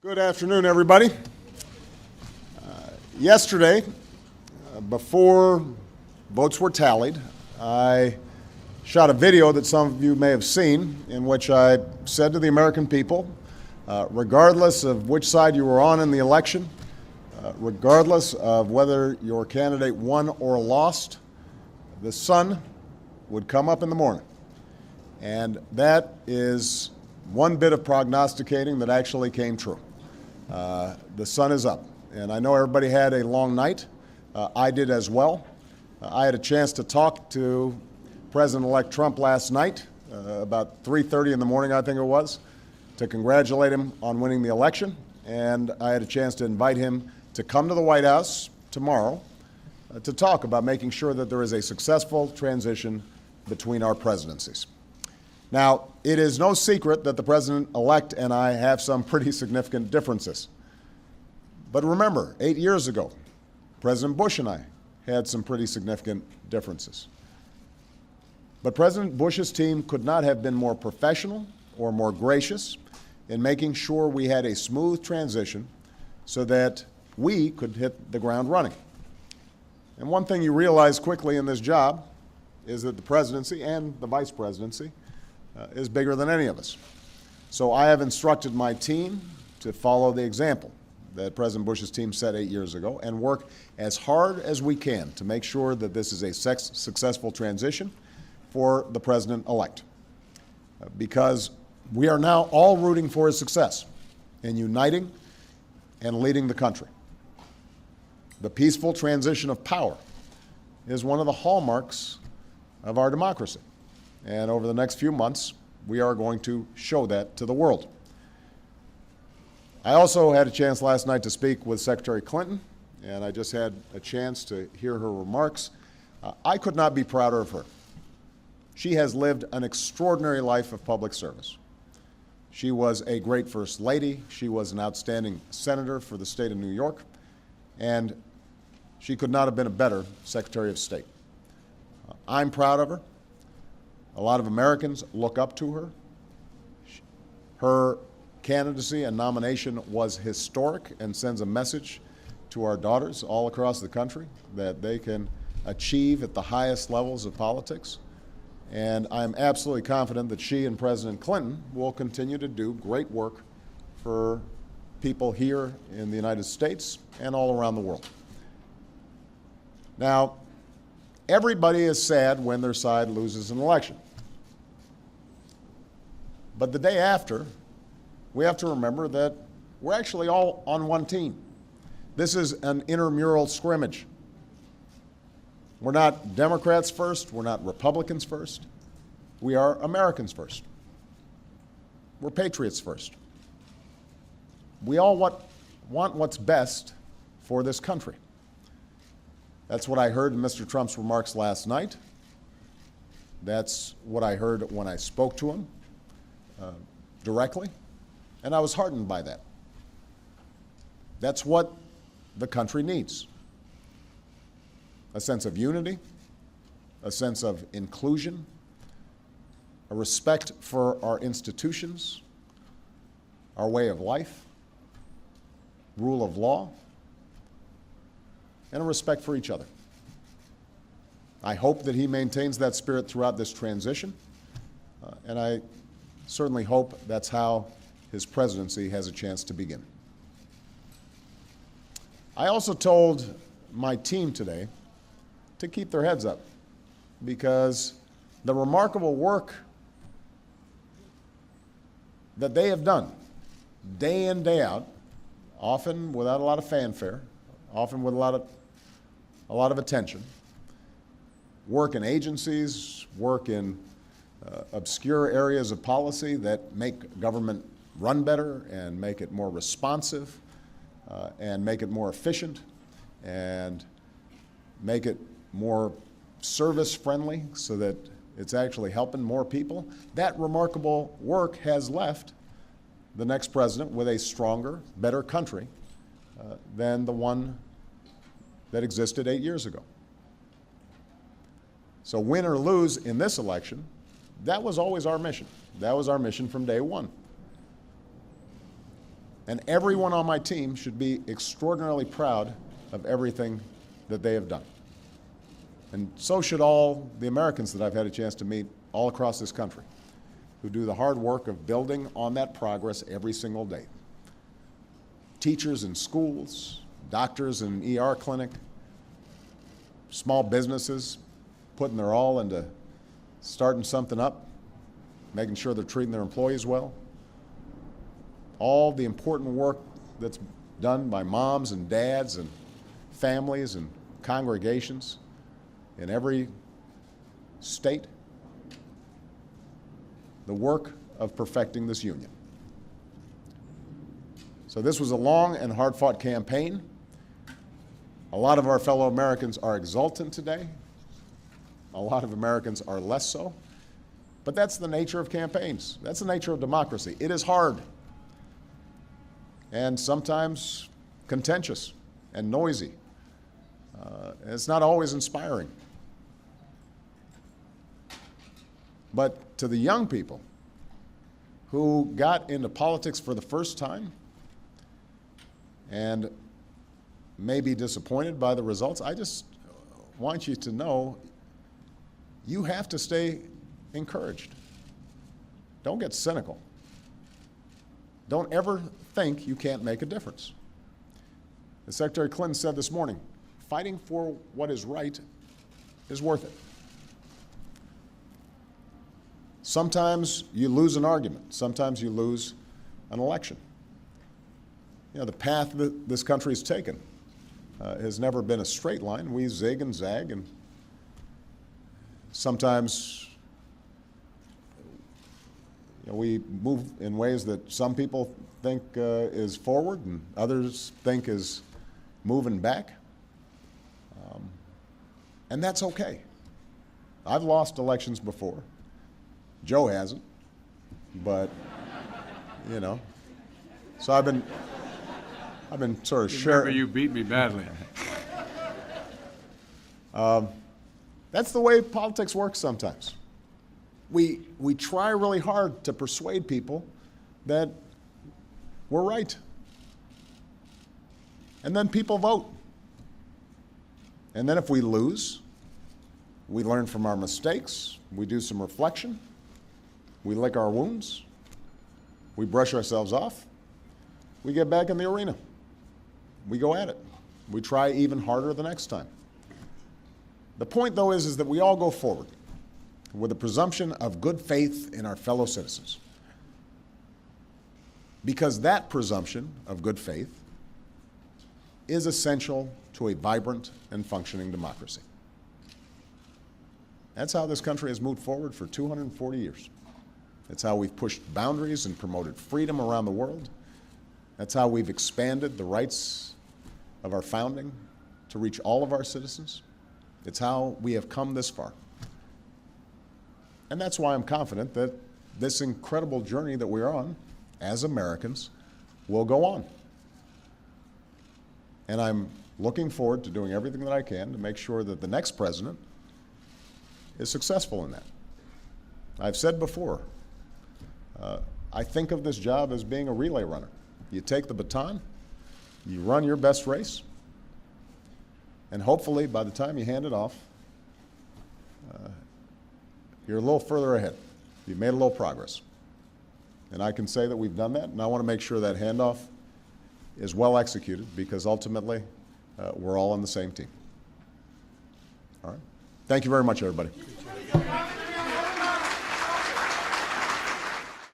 Good afternoon, everybody. Yesterday, before votes were tallied, I shot a video that some of you may have seen in which I said to the American people, regardless of which side you were on in the election, regardless of whether your candidate won or lost, the sun would come up in the morning. And that is one bit of prognosticating that actually came true. The sun is up, and I know everybody had a long night. I did as well. I had a chance to talk to President-elect Trump last night, about 3:30 in the morning, I think it was, to congratulate him on winning the election, and I had a chance to invite him to come to the White House tomorrow to talk about making sure that there is a successful transition between our presidencies. Now, it is no secret that the President-elect and I have some pretty significant differences. But remember, 8 years ago, President Bush and I had some pretty significant differences. But President Bush's team could not have been more professional or more gracious in making sure we had a smooth transition so that we could hit the ground running. And one thing you realize quickly in this job is that the presidency and the vice presidency is bigger than any of us. So I have instructed my team to follow the example that President Bush's team set 8 years ago and work as hard as we can to make sure that this is a successful transition for the president-elect. Because we are now all rooting for his success in uniting and leading the country. The peaceful transition of power is one of the hallmarks of our democracy. And over the next few months, we are going to show that to the world. I also had a chance last night to speak with Secretary Clinton, and I just had a chance to hear her remarks. I could not be prouder of her. She has lived an extraordinary life of public service. She was a great First Lady. She was an outstanding senator for the state of New York, and she could not have been a better Secretary of State. I'm proud of her. A lot of Americans look up to her. Her candidacy and nomination was historic and sends a message to our daughters all across the country that they can achieve at the highest levels of politics. And I'm absolutely confident that she and President Clinton will continue to do great work for people here in the United States and all around the world. Now, everybody is sad when their side loses an election. But the day after, we have to remember that we're actually all on one team. This is an intramural scrimmage. We're not Democrats first, we're not Republicans first. We are Americans first. We're patriots first. We all want what's best for this country. That's what I heard in Mr. Trump's remarks last night. That's what I heard when I spoke to him directly, and I was heartened by that. That's what the country needs. A sense of unity, a sense of inclusion, a respect for our institutions, our way of life, rule of law, and a respect for each other. I hope that he maintains that spirit throughout this transition, and I certainly hope that's how his presidency has a chance to begin. I also told my team today to keep their heads up because the remarkable work that they have done day in, day out, often without a lot of fanfare, often with a lot of attention, work in agencies, work in obscure areas of policy that make government run better and make it more responsive and make it more efficient and make it more service-friendly so that it's actually helping more people. That remarkable work has left the next president with a stronger, better country than the one that existed 8 years ago. So win or lose in this election, that was always our mission. That was our mission from day one. And everyone on my team should be extraordinarily proud of everything that they have done. And so should all the Americans that I've had a chance to meet all across this country, who do the hard work of building on that progress every single day. Teachers in schools, doctors in an ER clinic, small businesses putting their all into starting something up, making sure they're treating their employees well. All the important work that's done by moms and dads and families and congregations in every state. The work of perfecting this union. So this was a long and hard-fought campaign. A lot of our fellow Americans are exultant today. A lot of Americans are less so. But that's the nature of campaigns. That's the nature of democracy. It is hard and sometimes contentious and noisy. And it's not always inspiring. But to the young people who got into politics for the first time and may be disappointed by the results, I just want you to know you have to stay encouraged. Don't get cynical. Don't ever think you can't make a difference. As Secretary Clinton said this morning, fighting for what is right is worth it. Sometimes you lose an argument. Sometimes you lose an election. You know, the path that this country has taken has never been a straight line. We zig and zag, and sometimes we move in ways that some people think is forward and others think is moving back. And that's okay. I've lost elections before. Joe hasn't, but you know. So I've been sort of sharing. Remember, you beat me badly. That's the way politics works sometimes. We try really hard to persuade people that we're right. And then people vote. And then if we lose, we learn from our mistakes, we do some reflection, we lick our wounds, we brush ourselves off, we get back in the arena. We go at it. We try even harder the next time. The point, though, is that we all go forward with a presumption of good faith in our fellow citizens. Because that presumption of good faith is essential to a vibrant and functioning democracy. That's how this country has moved forward for 240 years. That's how we've pushed boundaries and promoted freedom around the world. That's how we've expanded the rights of our founding to reach all of our citizens. It's how we have come this far. And that's why I'm confident that this incredible journey that we're on as Americans will go on. And I'm looking forward to doing everything that I can to make sure that the next president is successful in that. I've said before, I think of this job as being a relay runner. You take the baton, you run your best race, and hopefully by the time you hand it off, you're a little further ahead. You've made a little progress. And I can say that we've done that, and I want to make sure that handoff is well executed because ultimately we're all on the same team. All right? Thank you very much, everybody.